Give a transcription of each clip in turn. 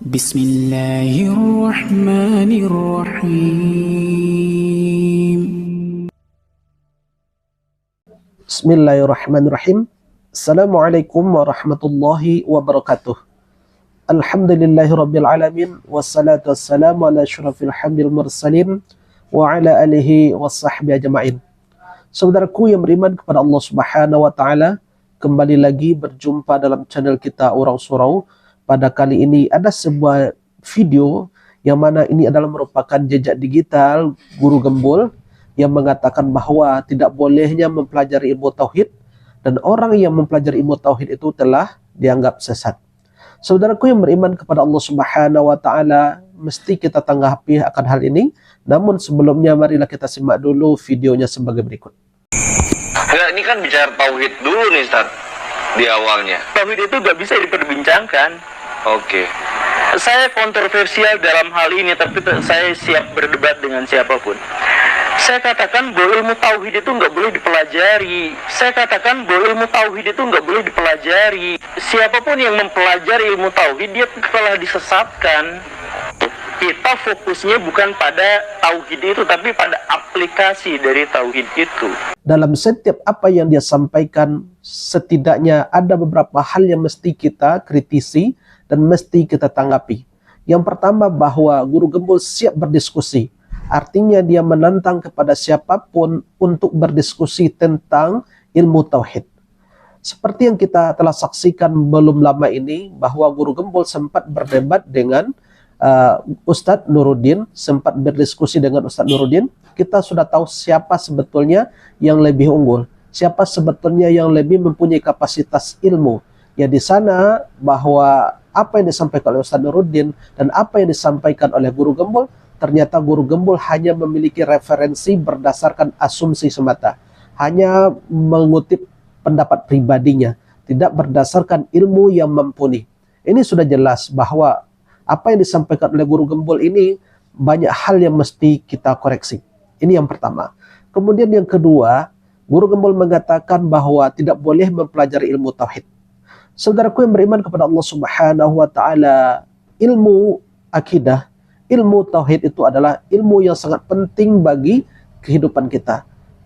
Bismillahirrahmanirrahim. Bismillahirrahmanirrahim. Assalamualaikum warahmatullahi wabarakatuh. Alhamdulillahirabbil alamin wassalatu wassalamu ala asyrafil hamdil mursalin wa ala alihi washabbihi ajmain. Saudaraku yang beriman kepada Allah Subhanahu wa taala, kembali lagi berjumpa dalam channel kita Urang Surau. Pada kali ini ada sebuah video yang mana ini adalah merupakan jejak digital Guru Gembul yang mengatakan bahwa tidak bolehnya mempelajari ilmu tauhid dan orang yang mempelajari ilmu tauhid itu telah dianggap sesat. Saudaraku yang beriman kepada Allah Subhanahu wa taala, mesti kita tanggapi akan hal ini. Namun sebelumnya marilah kita simak dulu videonya sebagai berikut. Enggak, ini kan bicara tauhid dulu nih Ustaz di awalnya. Tauhid itu gak bisa diperbincangkan. Oke. Saya kontroversial dalam hal ini, tapi saya siap berdebat dengan siapapun. Saya katakan bahwa ilmu tauhid itu nggak boleh dipelajari. Saya katakan bahwa ilmu tauhid itu nggak boleh dipelajari. Siapapun yang mempelajari ilmu tauhid, dia telah disesatkan. Kita fokusnya bukan pada tauhid itu, tapi pada aplikasi dari tauhid itu. Dalam setiap apa yang dia sampaikan, setidaknya ada beberapa hal yang mesti kita kritisi dan mesti kita tanggapi. Yang pertama, bahwa Guru Gembul siap berdiskusi. Artinya dia menantang kepada siapapun untuk berdiskusi tentang ilmu tauhid. Seperti yang kita telah saksikan belum lama ini, bahwa Guru Gembul sempat berdebat dengan Ustadz Nuruddin, sempat berdiskusi dengan Ustadz Nuruddin. Kita sudah tahu siapa sebetulnya yang lebih unggul, siapa sebetulnya yang lebih mempunyai kapasitas ilmu. Ya, di sana bahwa apa yang disampaikan oleh Ustadz Nuruddin dan apa yang disampaikan oleh Guru Gembul, ternyata Guru Gembul hanya memiliki referensi berdasarkan asumsi semata, hanya mengutip pendapat pribadinya, tidak berdasarkan ilmu yang mumpuni. Ini sudah jelas bahwa apa yang disampaikan oleh Guru Gembul ini banyak hal yang mesti kita koreksi. Ini yang pertama. Kemudian yang kedua, Guru Gembul mengatakan bahwa tidak boleh mempelajari ilmu tauhid. Saudaraku yang beriman kepada Allah Subhanahu wa taala, ilmu akidah, ilmu tauhid itu adalah ilmu yang sangat penting bagi kehidupan kita.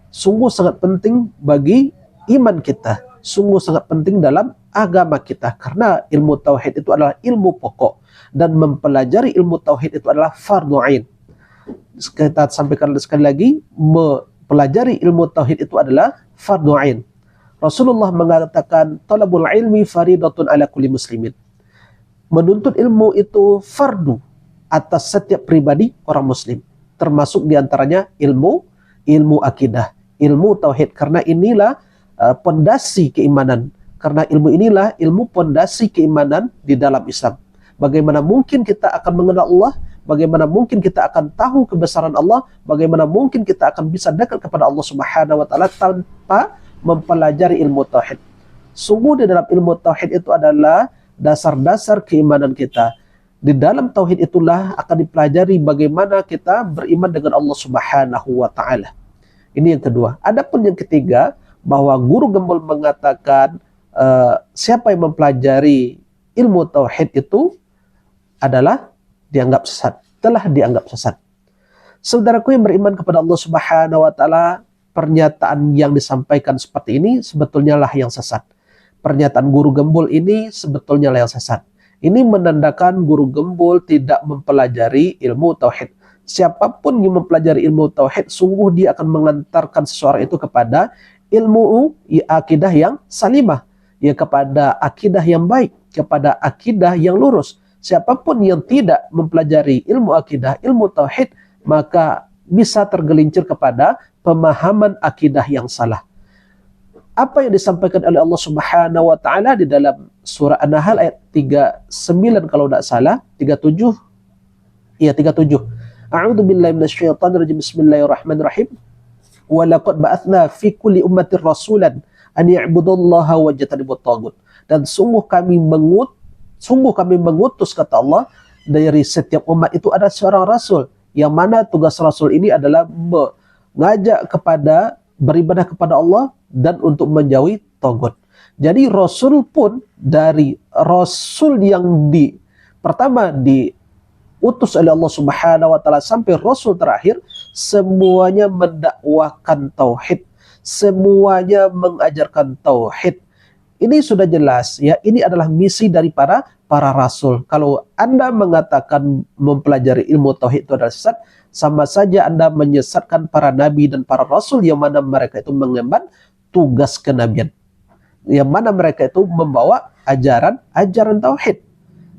Sungguh sangat penting bagi iman kita, sungguh sangat penting dalam agama kita, karena ilmu tauhid itu adalah ilmu pokok dan mempelajari ilmu tauhid itu adalah fardhu ain. Kita sampaikan sekali lagi, mempelajari ilmu tauhid itu adalah fardhu ain. Rasulullah mengatakan talabul ilmi faridatun ala kulli muslimin. Menuntut ilmu itu fardu atas setiap pribadi orang muslim, termasuk diantaranya ilmu akidah, ilmu tauhid, karena inilah pondasi keimanan. Karena ilmu inilah ilmu pondasi keimanan di dalam Islam. Bagaimana mungkin kita akan mengenal Allah, bagaimana mungkin kita akan tahu kebesaran Allah, bagaimana mungkin kita akan bisa dekat kepada Allah Subhanahu wa taala tanpa mempelajari ilmu tauhid. Sungguh di dalam ilmu tauhid itu adalah dasar-dasar keimanan kita. Di dalam tauhid itulah akan dipelajari bagaimana kita beriman dengan Allah Subhanahu wa taala. Ini yang kedua. Adapun yang ketiga, bahwa Guru Gembul mengatakan siapa yang mempelajari ilmu tauhid itu adalah dianggap sesat, telah dianggap sesat. Saudaraku yang beriman kepada Allah Subhanahu wa taala, pernyataan yang disampaikan seperti ini sebetulnya lah yang sesat. Pernyataan Guru Gembul ini sebetulnya lah yang sesat. Ini menandakan Guru Gembul tidak mempelajari ilmu tauhid. Siapapun yang mempelajari ilmu tauhid, sungguh dia akan mengantarkan seseorang itu kepada ilmu akidah yang salimah, ya, kepada akidah yang baik, kepada akidah yang lurus. Siapapun yang tidak mempelajari ilmu akidah, ilmu tauhid, maka bisa tergelincir kepada pemahaman akidah yang salah. Apa yang disampaikan oleh Allah Subhanahu wa taala di dalam surah An-Nahl ayat 39 kalau tidak salah, 37. Iya, 37. A'udzu billahi minasyaitonir rajim. Bismillahirrahmanirrahim. Wa laqad ba'atsna fi kulli ummatin rasulan an ya'budullaha wa yajtanibut taghut. Dan sungguh kami mengutus, kata Allah, dari setiap umat itu ada seorang rasul, yang mana tugas rasul ini adalah mengajak kepada beribadah kepada Allah dan untuk menjauhi taghut. Jadi Rasul pun, dari Rasul yang pertama diutus oleh Allah Subhanahu wa taala sampai rasul terakhir, semuanya mendakwahkan tauhid, semuanya mengajarkan tauhid. Ini sudah jelas ya, ini adalah misi dari para rasul. Kalau Anda mengatakan mempelajari ilmu tauhid itu adalah sesat, sama saja Anda menyesatkan para nabi dan para rasul yang mana mereka itu mengemban tugas kenabian, yang mana mereka itu membawa ajaran tauhid.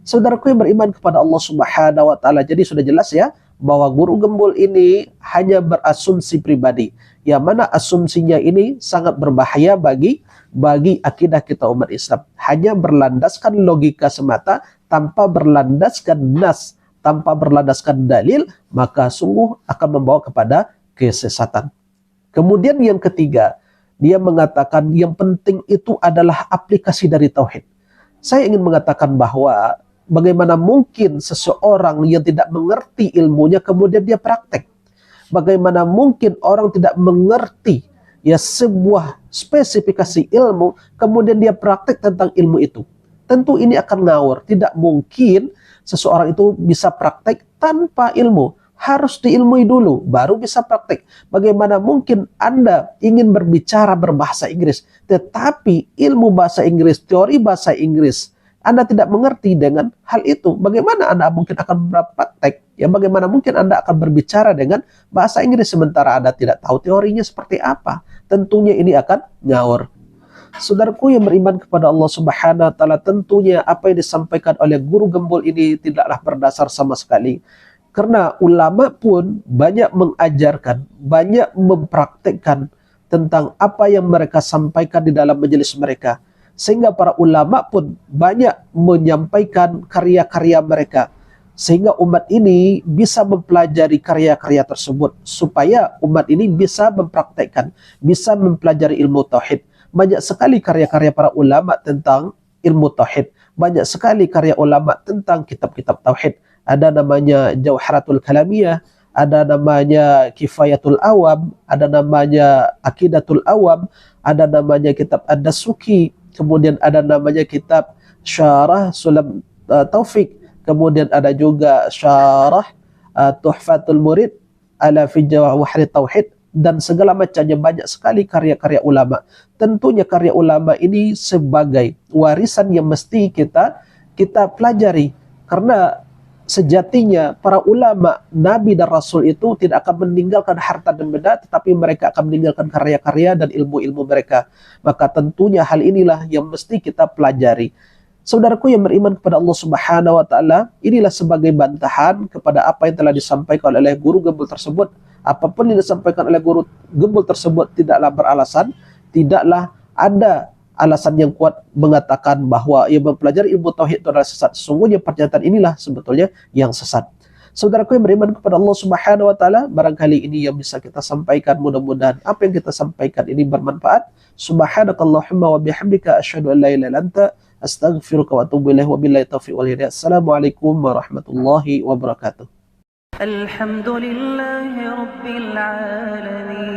Saudaraku yang beriman kepada Allah Subhanahu wa taala, jadi sudah jelas ya bahwa guru gembul ini hanya berasumsi pribadi, yang mana asumsinya ini sangat berbahaya bagi akidah kita umat Islam. Hanya berlandaskan logika semata tanpa berlandaskan nas, tanpa berlandaskan dalil, maka sungguh akan membawa kepada kesesatan. Kemudian yang ketiga, dia mengatakan yang penting itu adalah aplikasi dari tauhid. Saya ingin mengatakan bahwa bagaimana mungkin seseorang yang tidak mengerti ilmunya kemudian dia praktek? Bagaimana mungkin orang tidak mengerti ya sebuah spesifikasi ilmu kemudian dia praktek tentang ilmu itu? Tentu ini akan ngawur. Tidak mungkin seseorang itu bisa praktek tanpa ilmu. Harus diilmui dulu baru bisa praktek. Bagaimana mungkin Anda ingin berbicara berbahasa Inggris tetapi ilmu bahasa Inggris, teori bahasa Inggris Anda tidak mengerti dengan hal itu? Bagaimana Anda mungkin akan berpraktek? Ya, bagaimana mungkin Anda akan berbicara dengan bahasa Inggris sementara Anda tidak tahu teorinya seperti apa? Tentunya ini akan ngawur. Saudaraku yang beriman kepada Allah Subhanahu wa taala, tentunya apa yang disampaikan oleh guru gembul ini tidaklah berdasar sama sekali. Karena ulama pun banyak mengajarkan, banyak mempraktekkan tentang apa yang mereka sampaikan di dalam majelis mereka. Sehingga para ulama pun banyak menyampaikan karya-karya mereka. Sehingga umat ini bisa mempelajari karya-karya tersebut. Supaya umat ini bisa mempraktekkan, bisa mempelajari ilmu tauhid. Banyak sekali karya-karya para ulama tentang ilmu tauhid. Banyak sekali karya ulama tentang kitab-kitab tauhid. Ada namanya Jauharatul Kalamiyah, ada namanya Kifayatul Awam, ada namanya Aqidatul Awam, ada namanya kitab Ad-Dasuki, kemudian ada namanya kitab Syarah Sulam Taufik, kemudian ada juga Syarah Tuhfatul Murid ala fi Jawahir Tauhid, dan segala macamnya. Banyak sekali karya-karya ulama. Tentunya karya ulama ini sebagai warisan yang mesti kita pelajari, karena sejatinya para ulama, nabi dan rasul itu tidak akan meninggalkan harta dan benda, tetapi mereka akan meninggalkan karya-karya dan ilmu-ilmu mereka. Maka tentunya hal inilah yang mesti kita pelajari. Saudaraku yang beriman kepada Allah Subhanahu wa taala, inilah sebagai bantahan kepada apa yang telah disampaikan oleh guru gembul tersebut. Apapun yang disampaikan oleh guru gembul tersebut tidaklah beralasan, tidaklah ada alasan yang kuat mengatakan bahwa ia mempelajari ilmu tauhid itu adalah sesat. Sesungguhnya pernyataan inilah sebetulnya yang sesat. Saudaraku yang beriman kepada Allah Subhanahu wa taala, barangkali ini yang bisa kita sampaikan. Mudah-mudahan apa yang kita sampaikan ini bermanfaat. Subhanakallahumma wa bihamdika asyhadu an la ilaha illa anta astaghfiruka wa atubu ilaik. Wabillahi taufiq wal hidayah. Assalamualaikum warahmatullahi wabarakatuh. Alhamdulillahi rabbil alamin.